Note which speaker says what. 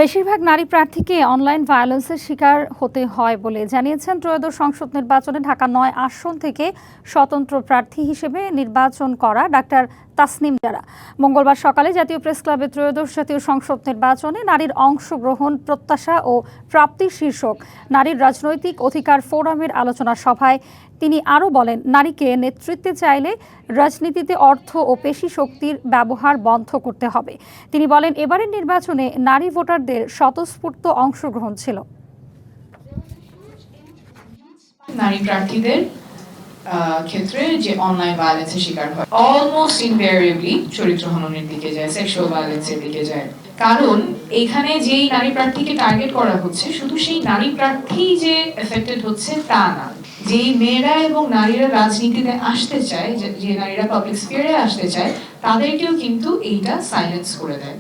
Speaker 1: বেশিরভাগ নারী প্রার্থীকে অনলাইন ভায়োলেন্সের শিকার হতে হয় বলে জানিয়েছেন ত্রয়োদশ সংসদ নির্বাচনে ঢাকা-৯ আসন থেকে স্বতন্ত্র প্রার্থী হিসেবে নির্বাচন করা ডাক্তার তাসনিম জারা। মঙ্গলবার সকালে জাতীয় প্রেসক্লাবে ত্রয়োদশ জাতীয় সংসদ নির্বাচনে নারীর অংশগ্রহণ, প্রত্যাশা ও প্রাপ্তি শীর্ষক নারীর রাজনৈতিক অধিকার ফোরামের আলোচনা সভায় তিনি আরও বলেন, নারীকে নেতৃত্বে চাইলে রাজনীতিতে অর্থ ও পেশি শক্তির ব্যবহার বন্ধ করতে হবে। তিনি বলেন, এবারের নির্বাচনে নারী ভোটারদের স্বতঃস্ফূর্ত অংশগ্রহণ ছিল।
Speaker 2: নারী প্রার্থীদের ক্ষেত্রে যে অনলাইন ভায়োলেন্সের শিকার হয়, অলমোস্ট ইনভেরিয়েবলি চরিত্রহননের দিকে যায়, সেক্সুয়াল ভায়োলেন্সের দিকে যায়। কারণ এখানে যেই নারী প্রার্থীকে টার্গেট করা হচ্ছে, শুধু সেই নারী প্রার্থী যে এফেক্টেড হচ্ছে তা না, যেই মেয়েরা এবং নারীরা রাজনীতিতে আসতে চায়, যে নারীরা পাবলিক স্ফিয়ারে আসতে চায়, তাদেরকেও কিন্তু এইটা সাইলেন্স করে দেয়।